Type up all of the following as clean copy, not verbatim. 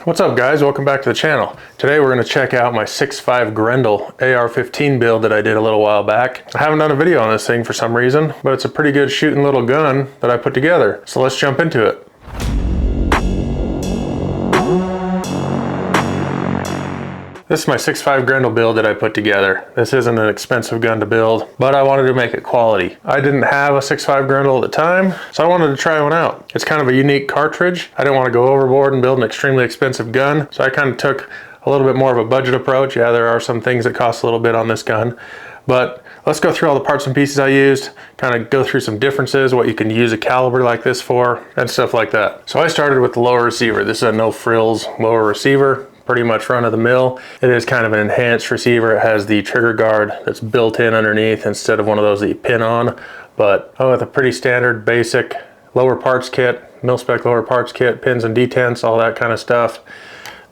What's up guys, welcome back to the channel. Today we're going to check out my 6.5 Grendel AR15 build that I did a little while back. I haven't done a video on this thing for some reason, but it's a pretty good shooting little gun that I put together. So let's jump into it. This is my 6.5 Grendel build that I put together. This isn't an expensive gun to build, but I wanted to make it quality. I didn't have a 6.5 Grendel at the time, so I wanted to try one out. It's kind of a unique cartridge. I didn't want to go overboard and build an extremely expensive gun, so I kind of took a little bit more of a budget approach. Yeah, there are some things that cost a little bit on this gun, but let's go through all the parts and pieces I used, kind of go through some differences, what you can use a caliber like this for, and stuff like that. So I started with the lower receiver. This is a no frills lower receiver. Pretty much run of the mill. It is kind of an enhanced receiver. It has the trigger guard that's built in underneath instead of one of those that you pin on. But with a pretty standard basic lower parts kit, mil-spec lower parts kit, pins and detents, all that kind of stuff.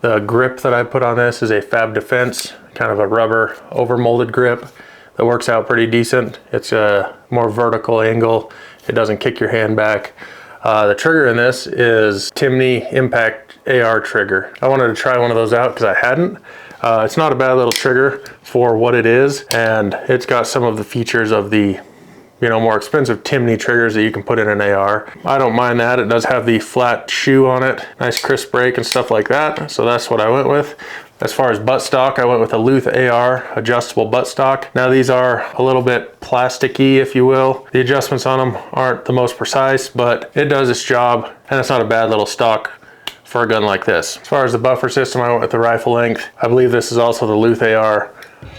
The grip that I put on this is a Fab Defense, kind of a rubber over molded grip that works out pretty decent. It's a more vertical angle. It doesn't kick your hand back. The trigger in this is Timney Impact AR trigger. I wanted to try one of those out because I hadn't. It's not a bad little trigger for what it is, and it's got some of the features of the more expensive Timney triggers that you can put in an AR. I don't mind that. It does have the flat shoe on it, nice crisp break and stuff like that, so that's what I went with. As far as buttstock, I went with a Luth AR adjustable buttstock. Now these are a little bit plasticky, if you will. The adjustments on them aren't the most precise, but it does its job, and it's not a bad little stock for a gun like this. As far as the buffer system, I went with the rifle length. I believe this is also the Luth AR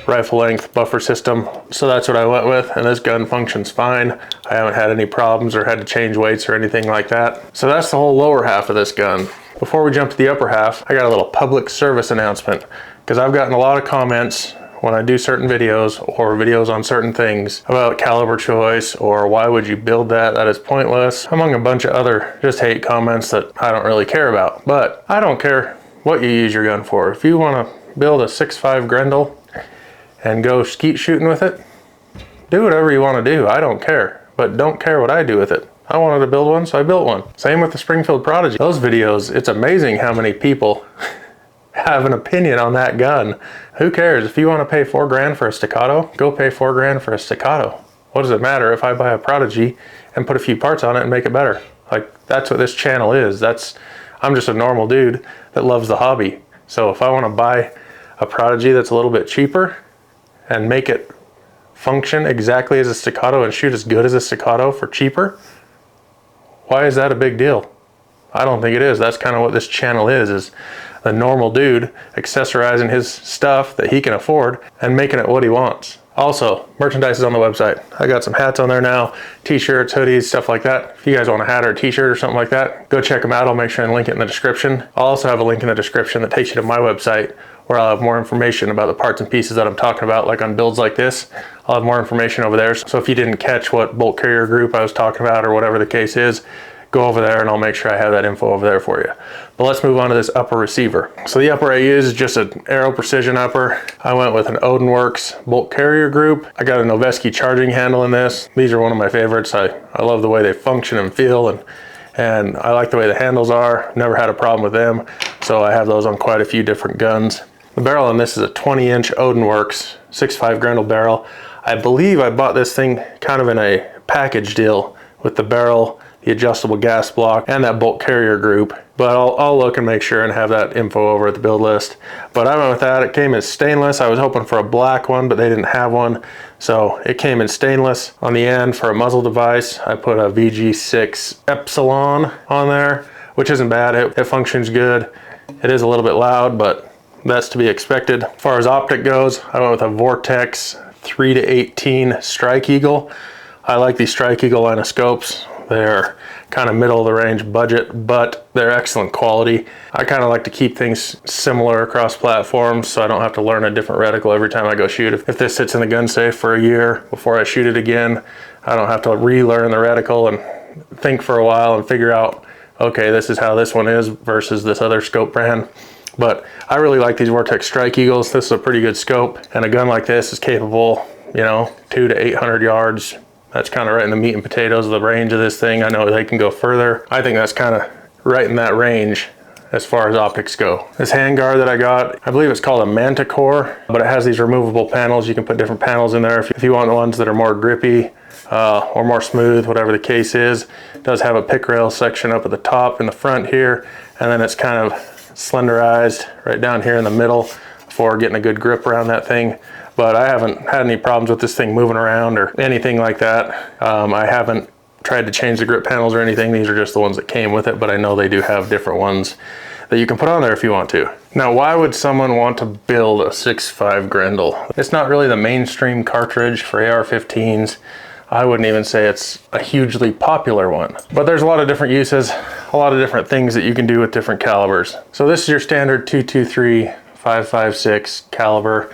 rifle length buffer system, so that's what I went with, and this gun functions fine. I haven't had any problems or had to change weights or anything like that. So that's the whole lower half of this gun. Before we jump to the upper half, I got a little public service announcement, because I've gotten a lot of comments when I do certain videos or videos on certain things about caliber choice or why would you build that is pointless, among a bunch of other just hate comments that I don't really care about. But I don't care what you use your gun for. If you want to build a 6.5 Grendel and go skeet shooting with it, do whatever you want to do. I don't care, but don't care what I do with it. I wanted to build one, so I built one. Same with the Springfield Prodigy. Those videos, it's amazing how many people have an opinion on that gun. Who cares? If you want to pay $4 grand for a staccato, go pay $4 grand for a staccato. What does it matter if I buy a Prodigy and put a few parts on it and make it better? Like, that's what this channel is. I'm just a normal dude that loves the hobby. So if I want to buy a Prodigy that's a little bit cheaper and make it function exactly as a staccato and shoot as good as a staccato for cheaper, why is that a big deal? I don't think it is. That's kind of what this channel is a normal dude accessorizing his stuff that he can afford and making it what he wants. Also, merchandise is on the website. I got some hats on there now, t-shirts, hoodies, stuff like that. If you guys want a hat or a t-shirt or something like that, go check them out. I'll make sure and link it in the description. I'll also have a link in the description that takes you to my website, where I'll have more information about the parts and pieces that I'm talking about, like on builds like this. I'll have more information over there. So if you didn't catch what bolt carrier group I was talking about or whatever the case is, go over there and I'll make sure I have that info over there for you. But let's move on to this upper receiver. So the upper I use is just an Aero Precision upper. I went with an Odinworks bolt carrier group. I got a Noveske charging handle in this. These are one of my favorites. I love the way they function and feel, and I like the way the handles are. Never had a problem with them. So I have those on quite a few different guns. The barrel on this is a 20-inch Odinworks 6.5 Grendel barrel. I believe I bought this thing kind of in a package deal with the barrel, the adjustable gas block, and that bolt carrier group. But I'll look and make sure and have that info over at the build list. But I went with that. It came in stainless. I was hoping for a black one, but they didn't have one. So it came in stainless. On the end for a muzzle device, I put a VG6 Epsilon on there, which isn't bad. It functions good. It is a little bit loud, but that's to be expected. As far as optic goes, I went with a Vortex 3-18 Strike Eagle. I like these Strike Eagle line of scopes. They're kind of middle of the range budget, but they're excellent quality. I kind of like to keep things similar across platforms so I don't have to learn a different reticle every time I go shoot. If this sits in the gun safe for a year before I shoot it again, I don't have to relearn the reticle and think for a while and figure out, okay, this is how this one is versus this other scope brand. But I really like these Vortex Strike Eagles. This is a pretty good scope, and a gun like this is capable, 200 to 800 yards. That's kind of right in the meat and potatoes of the range of this thing. I know they can go further. I think that's kind of right in that range. as far as optics go. This handguard that I got, I believe it's called a Manticore, but it has these removable panels. You can put different panels in there if you want the ones that are more grippy or more smooth, whatever the case is. It does have a pick rail section up at the top in the front here, and then it's kind of slenderized right down here in the middle for getting a good grip around that thing. But I haven't had any problems with this thing moving around or anything like that. I haven't tried to change the grip panels or anything. These are just the ones that came with it, but I know they do have different ones that you can put on there if you want to. Now, why would someone want to build a 6.5 Grendel? It's not really the mainstream cartridge for AR-15s. I wouldn't even say it's a hugely popular one, but there's a lot of different uses, a lot of different things that you can do with different calibers. So this is your standard 223, 5.56 caliber.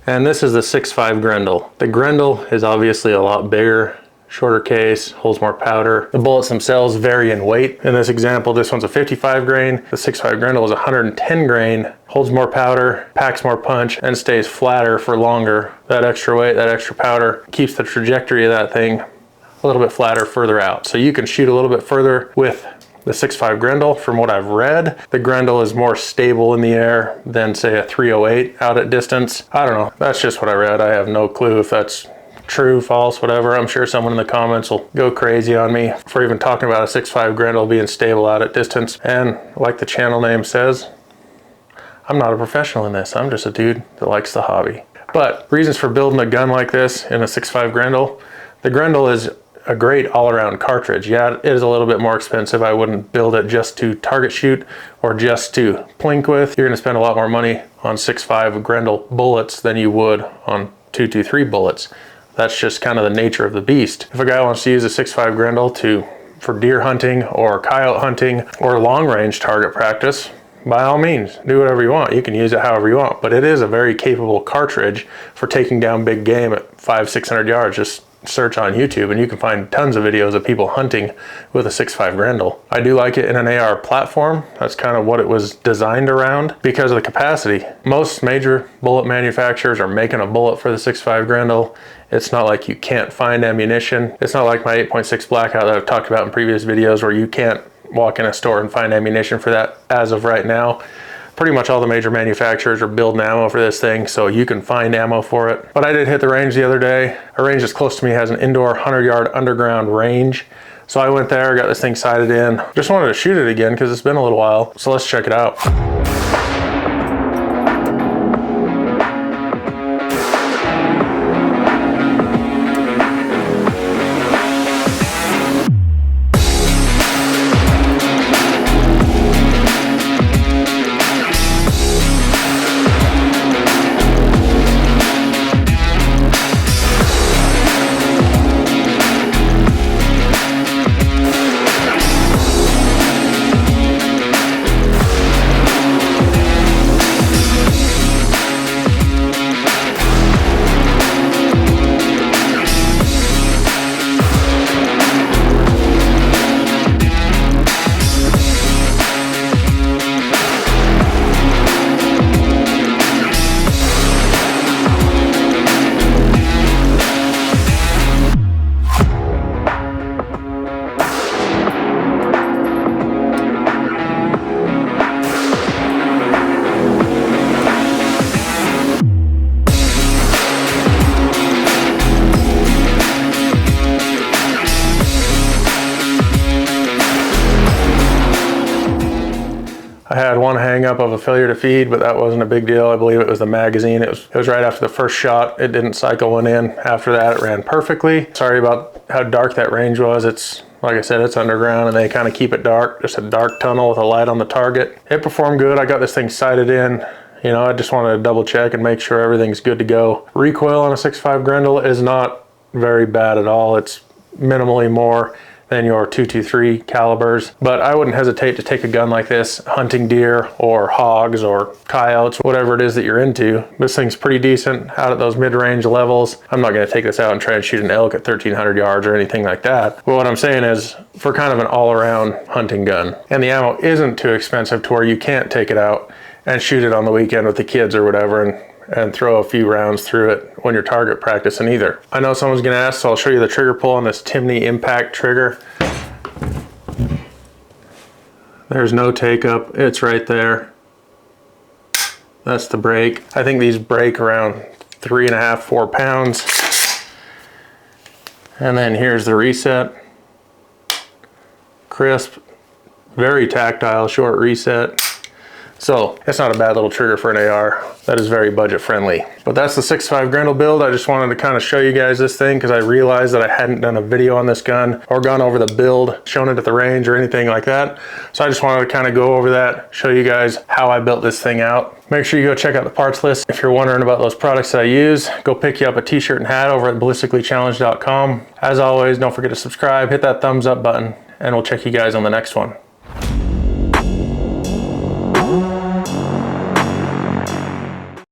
And this is the 6.5 Grendel. The Grendel is obviously a lot bigger, shorter case, holds more powder. The bullets themselves vary in weight. In this example, this one's a 55 grain. The 6.5 Grendel is 110 grain, holds more powder, packs more punch, and stays flatter for longer. That extra weight, that extra powder, keeps the trajectory of that thing a little bit flatter further out. So you can shoot a little bit further with the 6.5 Grendel. From what I've read, the Grendel is more stable in the air than say a 308 out at distance. I don't know, that's just what I read. I have no clue if that's true, false, whatever. I'm sure someone in the comments will go crazy on me for even talking about a 6.5 Grendel being stable out at distance. And like the channel name says, I'm not a professional in this. I'm just a dude that likes the hobby. But reasons for building a gun like this in a 6.5 Grendel, the Grendel is a great all-around cartridge. Yeah, it is a little bit more expensive. I wouldn't build it just to target shoot or just to plink with. You're gonna spend a lot more money on 6.5 Grendel bullets than you would on 223 bullets. That's just kind of the nature of the beast. If a guy wants to use a 6.5 Grendel for deer hunting or coyote hunting or long-range target practice, by all means, do whatever you want. You can use it however you want, but it is a very capable cartridge for taking down big game at 500-600 yards. Just search on YouTube and you can find tons of videos of people hunting with a 6.5 Grendel. I do like it in an AR platform. That's kind of what it was designed around because of the capacity. Most major bullet manufacturers are making a bullet for the 6.5 Grendel. It's not like you can't find ammunition. It's not like my 8.6 Blackout that I've talked about in previous videos where you can't walk in a store and find ammunition for that as of right now. Pretty much all the major manufacturers are building ammo for this thing, so you can find ammo for it. But I did hit the range the other day. A range that's close to me has an indoor 100-yard underground range. So I went there, got this thing sighted in. Just wanted to shoot it again because it's been a little while. So let's check it out. I had one hang up of a failure to feed, but that wasn't a big deal. I believe it was the magazine. It was right after the first shot. It didn't cycle one in. After that, it ran perfectly. Sorry about how dark that range was. It's, like I said, it's underground and they kind of keep it dark. Just a dark tunnel with a light on the target. It performed good. I got this thing sighted in. You know, I just wanted to double check and make sure everything's good to go. Recoil on a 6.5 Grendel is not very bad at all. It's minimally more than your 223 calibers, but I wouldn't hesitate to take a gun like this hunting deer or hogs or coyotes, whatever it is that you're into. This thing's pretty decent out at those mid-range levels. I'm not going to take this out and try and shoot an elk at 1,300 yards or anything like that. But what I'm saying is for kind of an all-around hunting gun, and the ammo isn't too expensive to where you can't take it out and shoot it on the weekend with the kids or whatever and throw a few rounds through it when you're target practicing either. I know someone's gonna ask, so I'll show you the trigger pull on this Timney impact trigger. There's no take up, it's right there. That's the brake. I think these break around 3.5, 4 pounds. And then here's the reset. Crisp, very tactile, short reset. So it's not a bad little trigger for an AR. That is very budget friendly. But that's the 6.5 Grendel build. I just wanted to kind of show you guys this thing because I realized that I hadn't done a video on this gun or gone over the build, shown it at the range or anything like that. So I just wanted to kind of go over that, show you guys how I built this thing out. Make sure you go check out the parts list. If you're wondering about those products that I use, go pick you up a t-shirt and hat over at ballisticallychallenge.com. As always, don't forget to subscribe, hit that thumbs up button, and we'll check you guys on the next one.